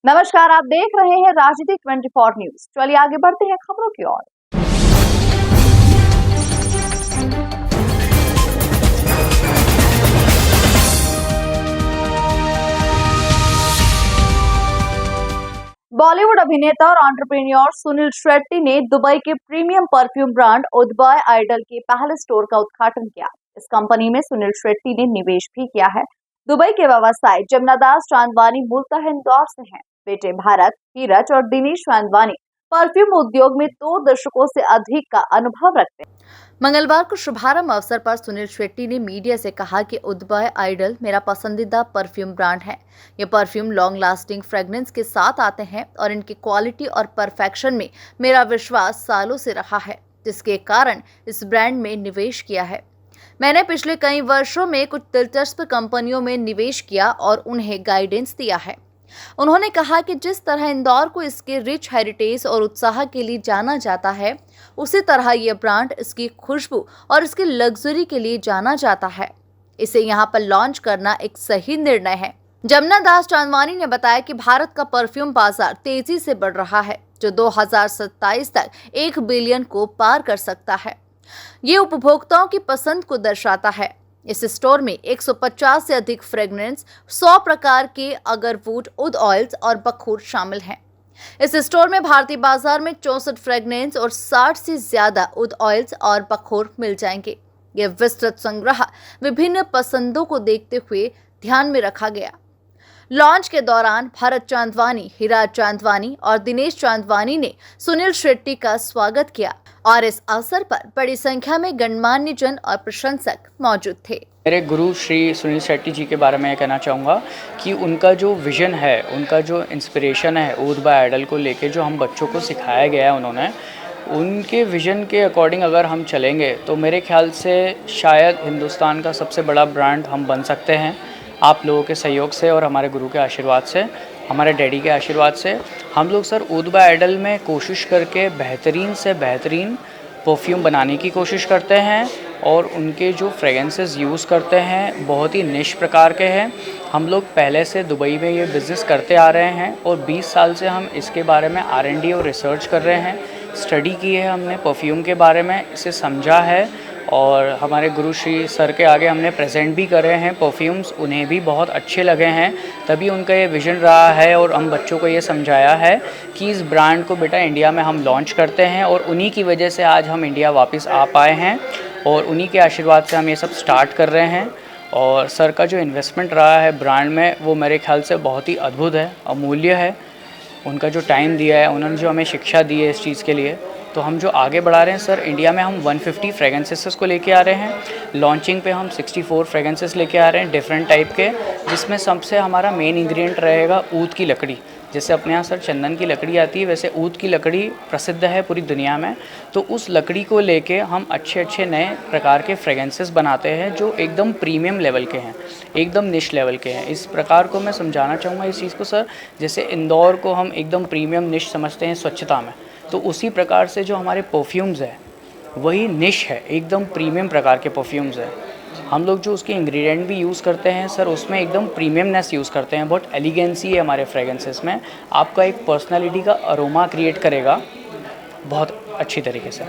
नमस्कार, आप देख रहे हैं राजनीति 24 न्यूज। चलिए आगे बढ़ते हैं खबरों की ओर। बॉलीवुड अभिनेता और एंटरप्रेन्योर सुनील शेट्टी ने दुबई के प्रीमियम परफ्यूम ब्रांड उदबॉय आइडल के पहले स्टोर का उद्घाटन किया। इस कंपनी में सुनील शेट्टी ने निवेश भी किया है। दुबई के व्यवसायी जमनादास चांदवानी मूलतः इंदौर से हैं। बेटे भारत, धीरज और दिनेश चांदवानी परफ्यूम उद्योग में 2 दशकों से अधिक का अनुभव रखते हैं। मंगलवार को शुभारंभ अवसर पर सुनील शेट्टी ने मीडिया से कहा कि उदबॉय आइडल मेरा पसंदीदा परफ्यूम ब्रांड है। ये परफ्यूम लॉन्ग लास्टिंग फ्रेग्रेंस के साथ आते हैं और इनकी क्वालिटी और परफेक्शन में मेरा विश्वास सालों से रहा है, जिसके कारण इस ब्रांड में निवेश किया है। मैंने पिछले कई वर्षों में कुछ दिलचस्प कंपनियों में निवेश किया और उन्हें गाइडेंस दिया है। उन्होंने कहा कि जिस तरह इंदौर को इसके रिच हेरिटेज और उत्साह के लिए जाना जाता है, उसी तरह यह ब्रांड इसकी खुशबू और इसकी लग्जरी के लिए जाना जाता है। इसे यहाँ पर लॉन्च करना एक सही निर्णय है। जमनादास चांदवानी ने बताया कि भारत का परफ्यूम बाजार तेजी से बढ़ रहा है, जो 2027 तक 1 बिलियन को पार कर सकता है। ये उपभोक्ताओं की पसंद को दर्शाता है। इस स्टोर में 150 से अधिक फ्रेग्रेंस, 100 प्रकार के अगरवुड, उद ऑयल्स और बखूर शामिल हैं। इस स्टोर में भारतीय बाजार में 64 फ्रेग्रेंस और 60 से ज्यादा उद ऑयल्स और बखूर मिल जाएंगे। यह विस्तृत संग्रह विभिन्न पसंदों को देखते हुए ध्यान में रखा गया। लॉन्च के दौरान भारत चांदवानी, हिराज चांदवानी और दिनेश चांदवानी ने सुनील शेट्टी का स्वागत किया और इस अवसर पर बड़ी संख्या में गणमान्य जन और प्रशंसक मौजूद थे। मेरे गुरु श्री सुनील शेट्टी जी के बारे में ये कहना चाहूँगा कि उनका जो विज़न है, उनका जो इंस्पिरेशन है उदबॉय आइडल को लेके, जो हम बच्चों को सिखाया गया है उन्होंने, उनके विज़न के अकॉर्डिंग अगर हम चलेंगे तो मेरे ख्याल से शायद हिंदुस्तान का सबसे बड़ा ब्रांड हम बन सकते हैं। आप लोगों के सहयोग से और हमारे गुरु के आशीर्वाद से, हमारे डैडी के आशीर्वाद से हम लोग सर उदबॉय आइडल में कोशिश करके बेहतरीन से बेहतरीन परफ्यूम बनाने की कोशिश करते हैं और उनके जो फ्रेगरेंसेस यूज़ करते हैं बहुत ही निश प्रकार के हैं। हम लोग पहले से दुबई में ये बिज़नेस करते आ रहे हैं और 20 साल से हम इसके बारे में R&D और रिसर्च कर रहे हैं। स्टडी की है हमने परफ्यूम के बारे में, इसे समझा है और हमारे गुरु श्री सर के आगे हमने प्रेजेंट भी करे हैं परफ्यूम्स, उन्हें भी बहुत अच्छे लगे हैं। तभी उनका ये विज़न रहा है और हम बच्चों को ये समझाया है कि इस ब्रांड को बेटा इंडिया में हम लॉन्च करते हैं और उन्हीं की वजह से आज हम इंडिया वापस आ पाए हैं और उन्हीं के आशीर्वाद से हम ये सब स्टार्ट कर रहे हैं। और सर का जो इन्वेस्टमेंट रहा है ब्रांड में, वो मेरे ख्याल से बहुत ही अद्भुत है, अमूल्य है। उनका जो टाइम दिया है, उन्होंने जो हमें शिक्षा दी है इस चीज़ के लिए, तो हम जो आगे बढ़ा रहे हैं सर, इंडिया में हम 150 फ्रेगरेंसेस को लेके आ रहे हैं। लॉन्चिंग पे हम 64 फ्रेगरेंसेस लेके आ रहे हैं डिफरेंट टाइप के, जिसमें सबसे हमारा मेन इंग्रेडिएंट रहेगा ऊद की लकड़ी। जैसे अपने यहाँ सर चंदन की लकड़ी आती है, वैसे ऊद की लकड़ी प्रसिद्ध है पूरी दुनिया में। तो उस लकड़ी को लेके हम अच्छे अच्छे नए प्रकार के फ्रेगरेंसेस बनाते हैं जो एकदम प्रीमियम लेवल के हैं, एकदम निश लेवल के हैं। इस प्रकार को मैं समझाना चाहूँगा इस चीज़ को सर। जैसे इंदौर को हम एकदम प्रीमियम निश समझते हैं स्वच्छता में, तो उसी प्रकार से जो हमारे परफ्यूम्स है वही निश है, एकदम प्रीमियम प्रकार के परफ्यूम्स है। हम लोग जो उसके इंग्रेडिएंट भी यूज़ करते हैं सर, उसमें एकदम प्रीमियमनेस यूज़ करते हैं, बहुत एलिगेंसी है हमारे फ्रेगरेंसेस में। आपका एक पर्सनालिटी का अरोमा क्रिएट करेगा बहुत अच्छी तरीके से।